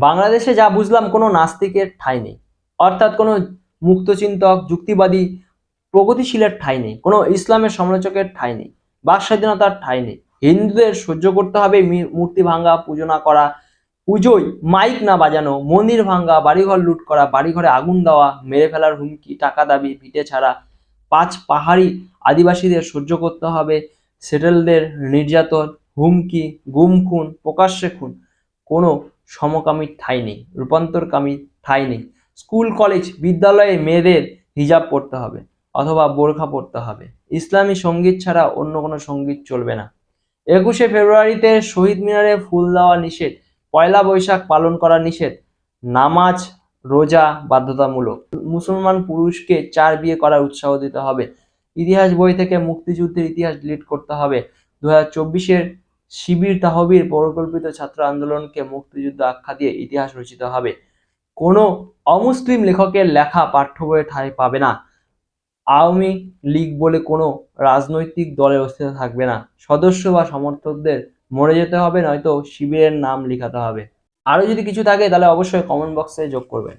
বাংলাদেশে যা বুঝলাম কোনো নাস্তিকের ঠাঁই নেই, অর্থাৎ কোনো মুক্তচিন্তক, যুক্তিবাদী, প্রগতিশীলের ঠাঁই নেই, কোনো ইসলামের সমালোচকের ঠাঁই নেই, বাক স্বাধীনতার ঠাঁই নেই। হিন্দুদের সহ্য করতে হবে মূর্তি ভাঙ্গা, পুজো না করা, পুজোয় মাইক না বাজানো, মন্দির ভাঙ্গা, বাড়িঘর লুট করা, বাড়িঘরে আগুন দেওয়া, মেরে ফেলার হুমকি, টাকা দাবি, ভিটে ছাড়া, পাঁচ পাহাড়ি আদিবাসীদের সহ্য করতে হবে সেটেলদের নির্যাতন, হুমকি, গুম খুন, প্রকাশ্যে খুন। কোনো সমকামীর ঠাঁই নেই, রূপান্তরকামীর ঠাঁই নেই। স্কুল কলেজ বিদ্যালয়ে মেয়েদের হিজাব পড়তে হবে অথবা বোরখা পড়তে হবে। ইসলামী সঙ্গীত ছাড়া অন্য কোনো সঙ্গীত চলবে না। 21শে ফেব্রুয়ারিতে শহীদ মিনারে ফুল দেওয়া নিষেধ, পয়লা বৈশাখ পালন করা নিষেধ, নামাজ রোজা বাধ্যতামূলক, মুসলমান পুরুষকে 4 বিয়ে করার উৎসাহ দিতে হবে, ইতিহাস বই থেকে মুক্তিযুদ্ধের ইতিহাস ডিলিট করতে হবে, 2024-এর শিবির তাহবির পরিকল্পিত ছাত্র আন্দোলনকে মুক্তিযুদ্ধ আখ্যা দিয়ে ইতিহাস রচিত হবে। কোনো অমুসলিম লেখকের লেখা পাঠ্য বইয়ে ঠাঁই পাবে না। আওয়ামী লীগ বলে কোনো রাজনৈতিক দলের অস্তিত্ব থাকবে না। সদস্য বা সমর্থকদের মরে যেতে হবে, নয়তো শিবিরের নাম লিখাতে হবে। আরো যদি কিছু থাকে তাহলে অবশ্যই কমেন্ট বক্সে যোগ করবেন।